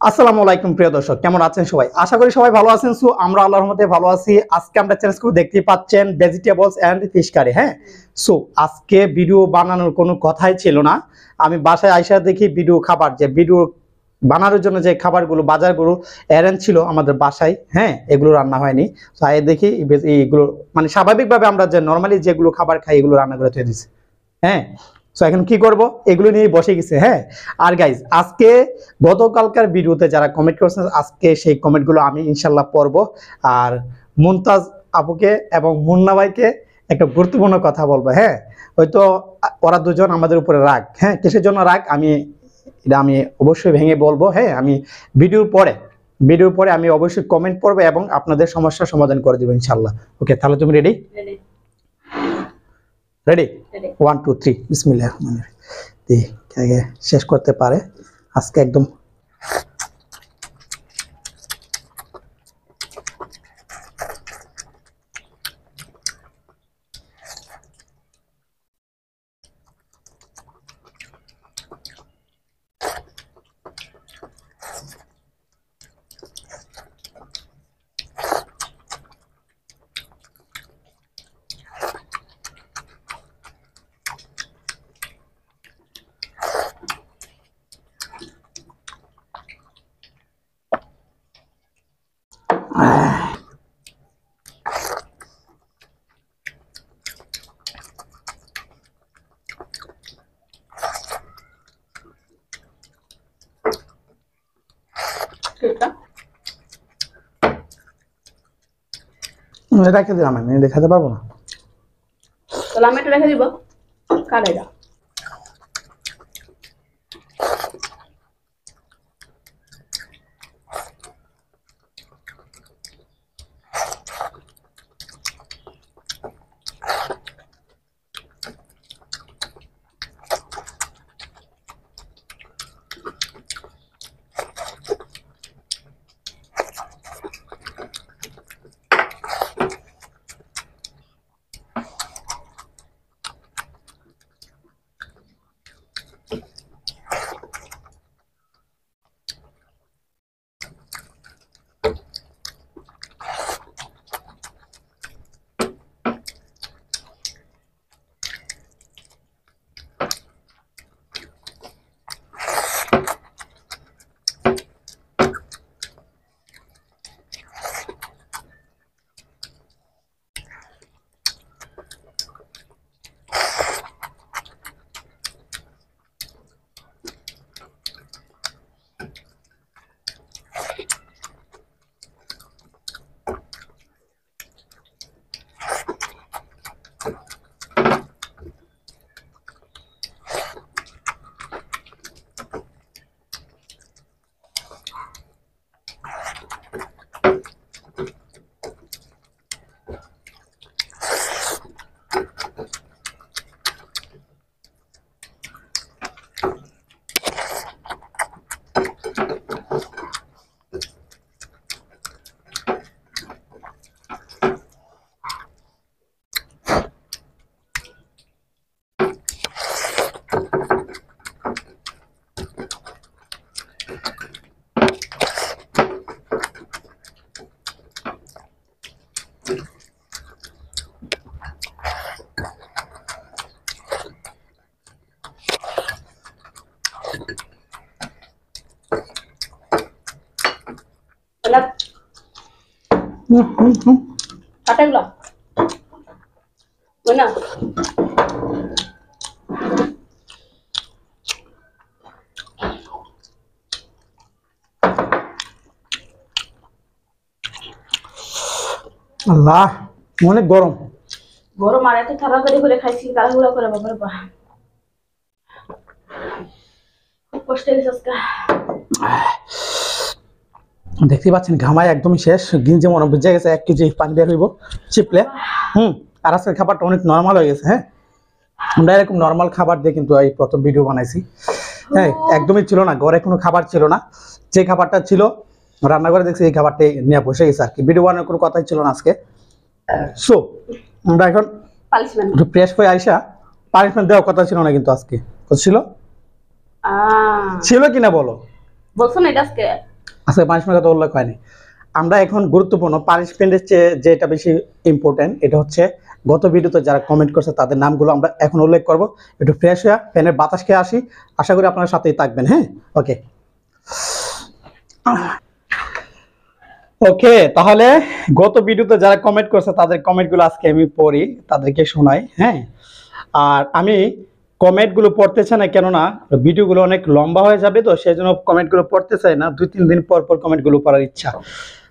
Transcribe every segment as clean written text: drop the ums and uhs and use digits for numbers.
আসসালামু আলাইকুম প্রিয় দর্শক, কেমন আছেন সবাই? আশা করি সবাই ভালো আছেন। সো আমরা আল্লাহর রহমতে ভালো আছি। আজকে আমরা চ্যালেঞ্জ করে দেখতে পাচ্ছেন ভেজিটেবলস এন্ড ফিশ কারি। হ্যাঁ, সো আজকে ভিডিও বানানোর কোনো কথাই ছিল না। আমি বাসায় আইসা দেখি ভিডিও বানানোর জন্য যে খাবারগুলো বাজারগুলো অ্যারেঞ্জ ছিল আমাদের বাসায়, হ্যাঁ, এগুলো রান্না হয়নি। তো আই দেখি এইগুলো মানে স্বাভাবিকভাবে আমরা যে নর্মালি যেগুলো খাবার খাই এগুলো রান্না করে থুয়ে দিছি। হ্যাঁ, সো এখন কি করব, এগুলো নিয়ে বসে গেছে। হ্যাঁ, আর গাইজ আজকে গতকালকার ভিডিওতে যারা কমেন্ট করেছেন আজকে সেই কমেন্টগুলো আমি ইনশাল্লাহ পড়বো। আর মুমতাজ আপুকে এবং মুন্না ভাইকে একটা গুরুত্বপূর্ণ কথা বলবো। হ্যাঁ, হয়তো ওরা দুজন আমাদের উপরে রাগ, হ্যাঁ, কিসের জন্য রাগ এটা আমি অবশ্যই ভেঙে বলবো। হ্যাঁ, আমি ভিডিওর পরে আমি অবশ্যই কমেন্ট পড়বো এবং আপনাদের সমস্যার সমাধান করে দেবো ইনশাল্লাহ। ওকে, তাহলে তুমি রেডি? রেডি? 1 2 3 বিসমিল্লাহ। আগে শেষ করতে পারে আজকে একদম। রেখে দিলাম, আমি দেখাতে পারবো না। তাহলে আমি এটা রেখে দিব, কাটাইটা কাটাগুলো না আল্লাহ, অনেক গরম। গরম আর এত তাড়াতাড়ি করে খাইছি, তাড়াহুড়া করে বাবার বা খুব কষ্ট হয়েছে আজকে। দেখতে পাচ্ছেন ঘামায় একদমই শেষ, গিঞ্জে মনে বুঝে গেছে 1 কেজি পানি বের হইব চিপলে। আর আজকের খাবারটা অনেক নর্মাল হয়ে গেছে। হ্যাঁ, আমরা এরকম নর্মাল খাবার দিয়ে কিন্তু এই প্রথম ভিডিও বানাইছি। হ্যাঁ, একদমই ছিল না, ঘরে কোনো খাবার ছিল না। যে খাবারটা ছিল রান্নাঘরে দেখছি, এই খাবারটাই নিয়ে বসে গেছে আর কি। ভিডিও বানানোর কোনো কথাই ছিল না আজকে। সো আমরা এখন একটু ফ্রেশ হয়ে আইসা পানিশমেন্ট দেওয়ার কথা ছিল না, কিন্তু আজকে ছিল। ছিল কিনা বলো? বলছো না এটা আজকে আজকে পানিশমেন্টের কথা উল্লেখ হয়নি। আমরা এখন গুরুত্বপূর্ণ পানিশমেন্টের চেয়ে যেটা বেশি ইম্পর্টেন্ট এটা হচ্ছে গত ভিডিওতে যারা কমেন্ট করছে তাদের নামগুলো আমরা এখন উল্লেখ করব। একটু ফ্রেশ হয়ে ফ্যানের বাতাস খেয়ে আসি, আশা করি আপনার সাথেই থাকবেন। হ্যাঁ, ওকে ওকে, তাহলে গত ভিডিওতে যারা কমেন্ট করছে তাদের কমেন্টগুলো আজকে আমি পড়ি, তাদেরকে শোনাই। হ্যাঁ, আর আমি কমেন্টগুলো পড়তে চাই না, কেননা ভিডিওগুলো অনেক লম্বা হয়ে যাবে, তো সেই জন্য কমেন্টগুলো পড়তে চাই না, 2-3 দিন পর পর কমেন্টগুলো পড়ার ইচ্ছা।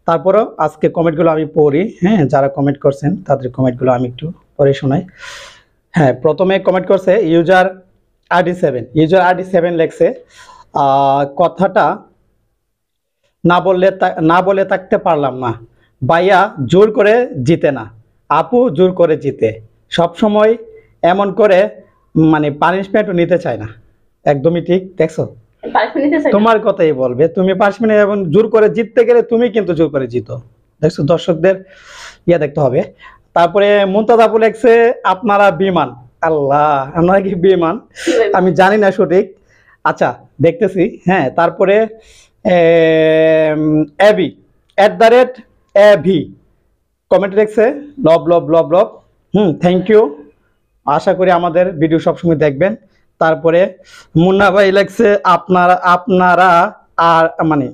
তারপরেও আজকে কমেন্টগুলো আমি পড়ি। হ্যাঁ, যারা কমেন্ট করছেন তাদের কমেন্টগুলো আমি একটু পড়ে শোনাই। হ্যাঁ, প্রথমে কমেন্ট করছে ইউজার RD7 লেখছে কথাটা না বলে থাকতে পারলাম না। ভাইয়া জোর করে জিতে না, আপু জোর করে জিতে, সব সময় এমন করে মানে পানিশমেন্টও নিতে চায় না। একদমই ঠিক, দেখছো? পানিশমেন্ট নিতে চাই না। তোমার কথাই বলবে, তুমি পানিশমেন্ট এবং জোর করে জিততে গেলে তুমি কিন্তু জোর করে জিতো। দেখছো, দর্শকদের দেখতে হবে। তারপরে মুমতাজ আপু লেখছে আপনারা বিমান। আল্লাহ, আপনারা কি বিমান? আমি জানি না সঠিক, আচ্ছা দেখতেছি। হ্যাঁ, তারপরে এবি @AV কমেন্ট লেখছে love love love love. Thank you, আশা করি আমাদের ভিডিও সবসময় দেখবেন। তারপরে মুন্না ভাই লেখছে আপনারা আর মানে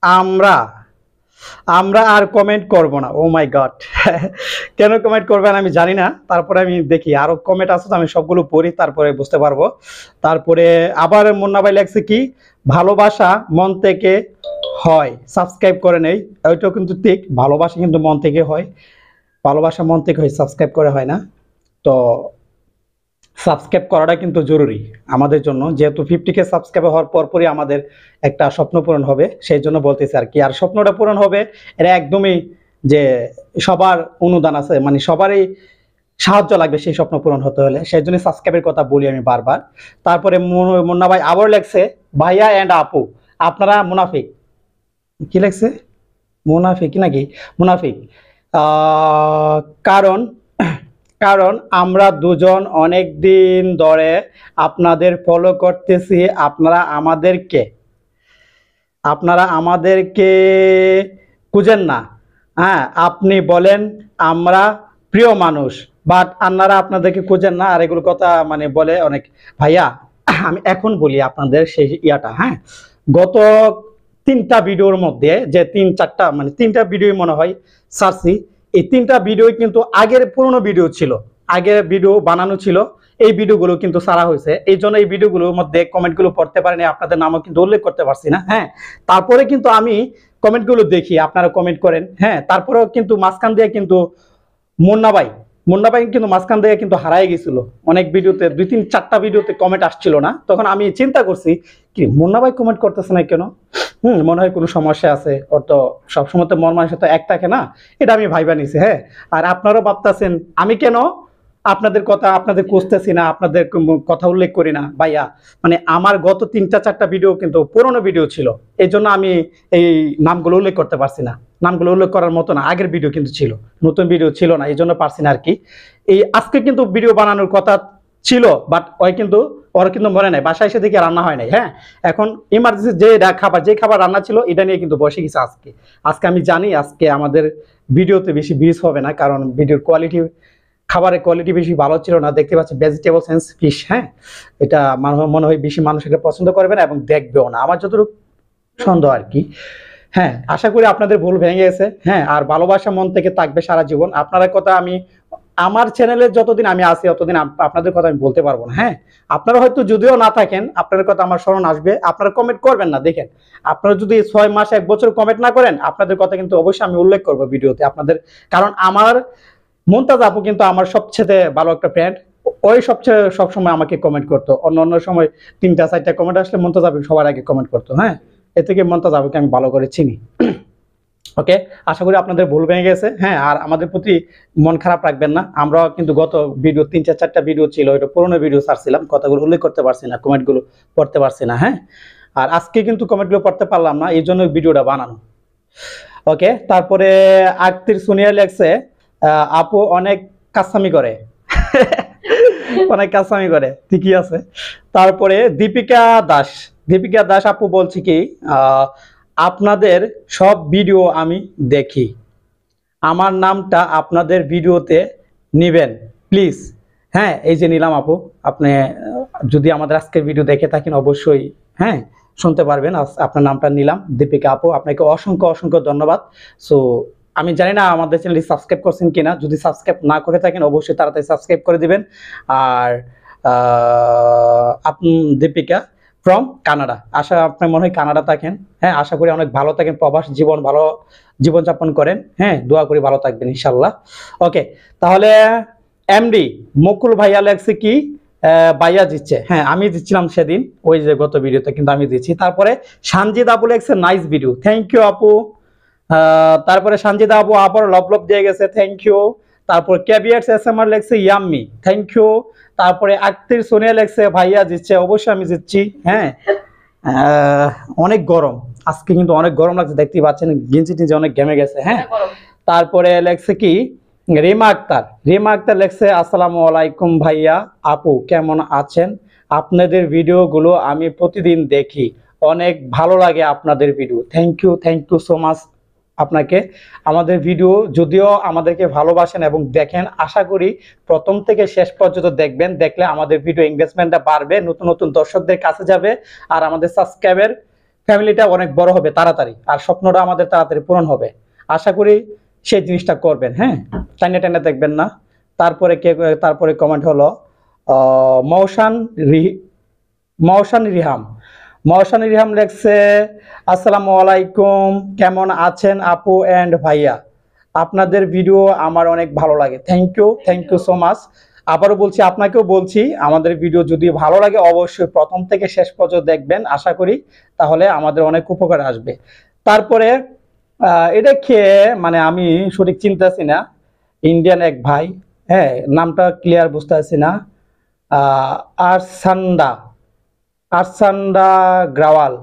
আমরা আর কমেন্ট করব না। ও মাই গড, কেন কমেন্ট করবেন আমি জানি না। তারপরে আমি দেখি আরো কমেন্ট আছে তো, আমি সবগুলো পড়ি তারপরে বুঝতে পারবো। তারপরে আবার মুন্না ভাই লেখছে কি ভালোবাসা মন থেকে হয়, সাবস্ক্রাইব করে নেই। ওইটাও কিন্তু ঠিক, ভালোবাসা কিন্তু মন থেকে হয়, ভালোবাসা মন থেকে হয়, সাবস্ক্রাইব করে হয় না। তো সাবস্ক্রাইব করাটা কিন্তু জরুরি আমাদের জন্য, যেহেতু 50K সাবস্ক্রাইব হওয়ার পরপরই আমাদের একটা স্বপ্ন পূরণ হবে, সেই জন্য বলতেছি আর কি। আর স্বপ্নটা পূরণ হবে এটা একদমই যে সবার অনুদান আছে, মানে সবারই সাহায্য লাগবে সেই স্বপ্ন পূরণ হতে হলে, সেই জন্য সাবস্ক্রাইবের কথা বলি আমি বারবার। তারপরে মুন্না ভাই আবার লেখছে ভাইয়া অ্যান্ড আপু আপনারা মুনাফিক। কি লেখছে? মুনাফিক নাকি? মুনাফিক। কারণ কারণ আমরা দুজন অনেক দিন ধরে আপনাদের ফলো করতেছি, আপনারা আমাদেরকে খুঁজেন না। হ্যাঁ, আপনি বলেন আমরা প্রিয় মানুষ, বাট আপনারা আপনাদেরকে খুঁজেন না, আর এগুলো কথা মানে বলে অনেক। ভাইয়া আমি এখন বলি আপনাদের সেই ইয়াটা। হ্যাঁ, গত 3টা ভিডিওর মধ্যে যে 3-4টা মানে 3টা ভিডিও মনে হয় সারছি, এই 3টা ভিডিও কিন্তু আগের পুরনো ভিডিও ছিল, আগের ভিডিও বানানো ছিল, এই ভিডিওগুলো কিন্তু সারা হয়েছে। এই জন্য এই ভিডিওগুলোর মধ্যে কমেন্টগুলো পড়তে পারেনি, আপনাদের নামও কিন্তু উল্লেখ করতে পারছি না। হ্যাঁ, তারপরে কিন্তু আমি কমেন্টগুলো দেখি, আপনারা কমেন্ট করেন। হ্যাঁ, তারপরেও কিন্তু মাঝখান দিয়ে কিন্তু মুন্না ভাই কিন্তু মাঝখান দিয়ে কিন্তু হারাই গেছিল অনেক ভিডিওতে, 2-3-4টা ভিডিওতে কমেন্ট আসছিল না। তখন আমি চিন্তা করছি কি মুন্না ভাই কমেন্ট করতেছে না কেন, মনে হয় কোনো সমস্যা আছে, ওর তো সবসময় তো মন মানুষের তো এক থাকে না, এটা আমি ভাইবা নিছি। হ্যাঁ, আর আপনারাও ভাবতেছেন আমি কেন আপনাদের কথা আপনাদের খুঁজতেছি না, আপনাদের কথা উল্লেখ করি না। ভাইয়া মানে আমার গত 3-4টা ভিডিও কিন্তু পুরনো ভিডিও ছিল, এই জন্য আমি এই নামগুলো উল্লেখ করতে পারছি না। নামগুলো উল্লেখ করার মতো না, আগের ভিডিও কিন্তু ছিল, নতুন ভিডিও ছিল না, এই জন্য পারছি না আর কি। এই আজকে কিন্তু ভিডিও বানানোর কথা ছিল, বাট ওরা কিন্তু মনে নাই, বাসায় এসে দেখি রান্না হয় নাই। হ্যাঁ, এখন ইমার্জেন্সি যে খাবার রান্না ছিল এটা নিয়ে কিন্তু বসে গেছে আজকে আমি জানি আজকে আমাদের ভিডিওতে বেশি ভিউজ হবে না, কারণ ভিডিওর খাবারের কোয়ালিটি বেশি ভালো ছিল না। দেখতে পাচ্ছি ভেজিটেবলস এন্ড ফিশ। হ্যাঁ, এটা মনে হয় বেশি মানুষ এটা পছন্দ করবে না এবং দেখবেও না, আমার যতটুকু সন্দেহ আর কি। হ্যাঁ, আশা করি আপনাদের ভুল ভেঙে গেছে। হ্যাঁ, আর ভালোবাসা মন থেকে থাকবে সারা জীবন। আপনার কথা আমি আমার চ্যানেলে যতদিন আমি আছি ততদিন আপনাদের কথা আমি বলতে পারবো না। হ্যাঁ, আপনারা হয়তো যদিও না থাকেন আপনাদের কথা আমার স্মরণ আসবে, আপনারা কমেন্ট করবেন না। দেখেন, আপনারা যদি 6 মাস 1 বছর কমেন্ট না করেন, আপনাদের কথা কিন্তু অবশ্যই আমি উল্লেখ করবো ভিডিওতে আপনাদের, কারণ আমার মুমতাজ আপু কিন্তু আমার সবচেয়ে ভালো একটা ফ্রেন্ড, ওই সবসময় আমাকে কমেন্ট করতো। অন্য সময় 3টা-4টা কমেন্ট আসলে মুমতাজ আপু সবার আগে কমেন্ট করতো। হ্যাঁ, এ থেকে মুমতাজ আপুকে আমি ভালো করে চিনি। ওকে, আশা করি আপনাদের ভুল ভেঙে গেছে। হ্যাঁ, আর আমাদের প্রতি মন খারাপ রাখবেন না। আমরা কিন্তু গত ভিডিও 3-4টা ভিডিও ছিল, এটা পুরোনো ভিডিও ছাড়ছিলাম, কথাগুলো উল্লেখ করতে পারছি না, কমেন্টগুলো পড়তে পারছি না। হ্যাঁ, আর আজকে কিন্তু কমেন্টগুলো পড়তে পারলাম না, এই জন্য ভিডিওটা বানানো। ওকে, তারপরে আক্তির সুনিয়া লেখছে আপু অনেক কাসামি করে অনেক কাসামি করে, ঠিকই আছে। তারপরে দীপিকা দাস আপু বলছি কি আপনাদের সব ভিডিও আমি দেখি, আমার নামটা আপনাদের ভিডিওতে নেবেন প্লিজ। হ্যাঁ, এই যে নিলাম আপু, আপনি যদি আমাদের আজকের ভিডিও দেখে থাকেন অবশ্যই হ্যাঁ শুনতে পারবেন। আপনার নামটা নিলাম, দীপিকা আপু, আপনাকে অসংখ্য অসংখ্য ধন্যবাদ। সো আমি জানি না আমাদের চ্যানেলটি সাবস্ক্রাইব করছেন কিনা, যদি সাবস্ক্রাইব না করে থাকেন অবশ্যই তাড়াতাড়ি সাবস্ক্রাইব করে দিবেন। আর আপনি দীপিকা ফ্রম কানাডা, আপনি মনে হয় কানাডা থাকেন। হ্যাঁ, আশা করি অনেক ভালো থাকেন, প্রবাস জীবন ভালো জীবনযাপন করেন। হ্যাঁ, দোয়া করি ভালো থাকবেন ইনশাল্লাহ। ওকে, তাহলে এমডি মুকুল ভাইয়া লেখছে কি ভাইয়া দিচ্ছে। হ্যাঁ, আমি দিচ্ছিলাম সেদিন ওই যে গত ভিডিওতে, কিন্তু আমি দিচ্ছি। তারপরে সানজিদ আপু লেখছে নাইস ভিডিও, থ্যাংক ইউ আপু। তারপরে সঞ্জিতা আপু আবার লব লব দিয়ে গেছে, থ্যাংক ইউ। তারপর ক্যাবিয়ার্স এসএমআর লেখছে ইয়াম্মি, থ্যাংক ইউ। তারপরে আক্তির সোনিয়া লেখছে ভাইয়া জিতছে, অবশ্যই আমি জিতছি। হ্যাঁ, অনেক গরম আজকে, কিন্তু অনেক গরম লাগছে, দেখতেই পাচ্ছেন গেঞ্জি টিঞ্জি অনেক ঘেমে গেছে। হ্যাঁ, তারপরে লেখছে কি রিমা আক্তার লেখছে আসসালামু আলাইকুম ভাইয়া আপু, কেমন আছেন? আপনাদের ভিডিওগুলো আমি প্রতিদিন দেখি, অনেক ভালো লাগে আপনাদের video, thank you so much আপনাকে। আমাদের ভিডিও যদিও আমাদেরকে ভালোবাসেন এবং দেখেন, আশা করি প্রথম থেকে শেষ পর্যন্ত দেখবেন, দেখলে আমাদের ভিডিও এঙ্গেজমেন্টটা বাড়বে, নতুন নতুন দর্শকদের কাছে যাবে, আর আমাদের সাবস্ক্রাইবার ফ্যামিলিটা অনেক বড় হবে তাড়াতাড়ি, আর স্বপ্নটা আমাদের তাড়াতাড়ি পূরণ হবে। আশা করি সেই জিনিসটা করবেন। হ্যাঁ, টাইনে টাইনে দেখবেন না। তারপরে কমেন্ট হলো মৌসান রিহাম লেখছে আসসালামু আলাইকুম, কেমন আছেন আপু এন্ড ভাইয়া? আপনাদের ভিডিও আমার অনেক ভালো লাগে, থ্যাংক ইউ সো মাচ। আবারও বলছি, আপনাকেও বলছি, আমাদের ভিডিও যদি ভালো লাগে অবশ্যই প্রথম থেকে শেষ পর্যন্ত দেখবেন, আশা করি তাহলে আমাদের অনেক উপকার আসবে। তারপরে এটা খেয়ে মানে আমি সঠিক চিনতেছি না, ইন্ডিয়ান এক ভাই, হ্যাঁ নামটা ক্লিয়ার বুঝতে পারছি না, আরসান্ডা গ্রাওয়াল,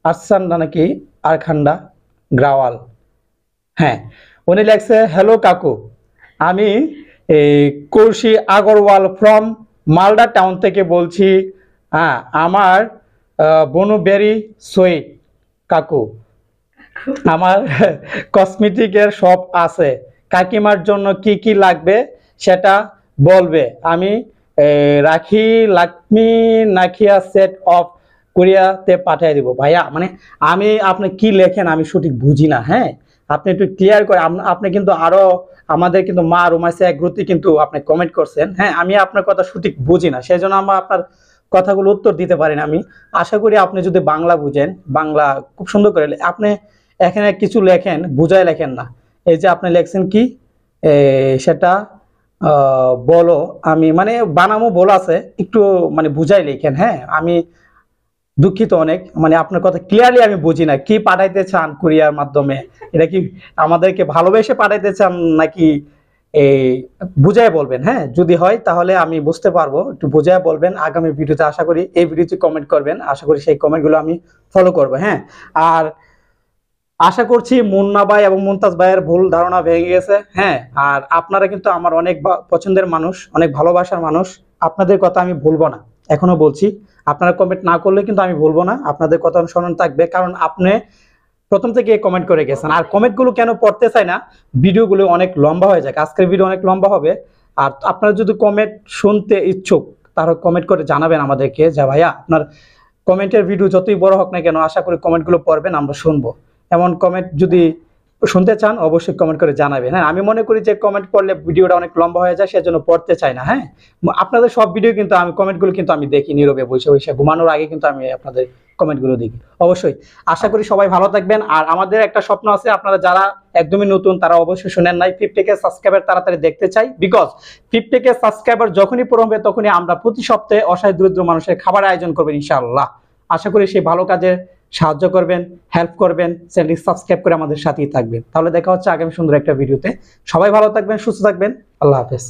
আরসান্ডা নাকি আরখান্ডা গ্রাওয়াল। হ্যাঁ, উনি লেখছে হ্যালো কাকু, আমি কৌশি আগরওয়াল ফ্রম মালদা টাউন থেকে বলছি। হ্যাঁ, আমার বনু ভেরি সুইট কাকু, আমার কসমেটিকের শপ আছে, কাকিমার জন্য কি কি লাগবে সেটা বলবে, আমি রাখি লাকমি নাখিয়া সেট অফ কোরিয়াতে পাঠিয়ে দিব। ভাইয়া মানে আপনি কি লেখেন আমি সঠিক বুঝি না। হ্যাঁ, আপনি একটু ক্লিয়ার করে, আপনি কিন্তু আরো আমাদের কিন্তু মা রুমাইসে এক গ্রুপে কিন্তু আপনি কমেন্ট করছেন। হ্যাঁ, আমি আপনার কথা সঠিক বুঝি না, সেই জন্য আমরা আপনার কথাগুলো উত্তর দিতে পারি না। আমি আশা করি আপনি যদি বাংলা বুঝেন, বাংলা খুব সুন্দর করে আপনি এখানে কিছু লেখেন, বুঝায় লেখেন না। এই যে আপনি লেখছেন কি সেটা বলো, আমি মানে বানামও বলা আছে, একটু মানে বুঝাই লেখেন। হ্যাঁ, আমি দুঃখিত অনেক, মানে আপনার কথা ক্লিয়ারলি আমি বুঝি না, কি পাঠাইতে চান কুরিয়ার মাধ্যমে? এটা কি আমাদেরকে ভালোবেসে পাঠাইতে চান নাকি এই বুঝায় বলবেন? হ্যাঁ, যদি হয় তাহলে আমি বুঝতে পারবো, একটু বুঝায় বলবেন। আগামী ভিডিওতে আশা করি এই ভিডিওতে কমেন্ট করবেন, আশা করি সেই কমেন্টগুলো আমি ফলো করবো। হ্যাঁ, আর আশা করছি মুন্না ভাই এবং মুমতাজ ভাইয়ের ভুল ধারণা ভেঙে গেছে। হ্যাঁ, আর আপনারা কিন্তু আমার অনেক পছন্দের মানুষ, অনেক ভালোবাসার মানুষ, আপনাদের কথা আমি ভুলবো না, এখনো বলছি। আপনারা কমেন্ট না করলে কিন্তু আমি ভুলবো না, আপনাদের কথা অনুসরণ থাকবে, কারণ আপনি প্রথম থেকে কমেন্ট করে গেছেন। আর কমেন্টগুলো কেন পড়তে চাই না, ভিডিওগুলো অনেক লম্বা হয়ে যায়, আজকের ভিডিও অনেক লম্বা হবে। আর আপনারা যদি কমেন্ট শুনতে ইচ্ছুক তাহলে কমেন্ট করে জানাবেন আমাদেরকে যে ভাইয়া আপনার কমেন্টের ভিডিও যতই বড় হোক না কেন, আশা করি কমেন্টগুলো পড়বেন, আমরা শুনবো। এমন কমেন্ট যদি শুনতে চান অবশ্যই কমেন্ট করে জানাবেন। হ্যাঁ, আমি মনে করি যে কমেন্ট করলে ভিডিওটা অনেক লম্বা হয়ে যায়, সেজন্য পড়তে চাই না। হ্যাঁ, আপনাদের সব ভিডিও কিন্তু আমি কমেন্টগুলো কিন্তু আমি দেখি নীরবে বসে বসে, ঘুমানোর আগে কিন্তু আমি আপনাদের কমেন্টগুলো দেখি অবশ্যই। আশা করি সবাই ভালো থাকবেন। আর আমাদের একটা স্বপ্ন আছে, আপনারা যারা একদমই নতুন তারা অবশ্যই শুনেন নাই, 50K সাবস্ক্রাইবার তাড়াতাড়ি দেখতে চাই, বিকজ 50K সাবস্ক্রাইবার যখনই পূরণ হবে তখনই আমরা প্রতি সপ্তাহে অসহায় দরিদ্র মানুষের খাবার আয়োজন করবেন ইনশাআল্লাহ। আশা করি সেই ভালো কাজে সাহায্য করবেন, হেল্প করবেন, চ্যানেলটি সাবস্ক্রাইব করে আমাদের সাথেই থাকবেন। তাহলে দেখা হচ্ছে আগামী সুন্দর একটা ভিডিওতে। সবাই ভালো থাকবেন, সুস্থ থাকবেন, আল্লাহ হাফেজ।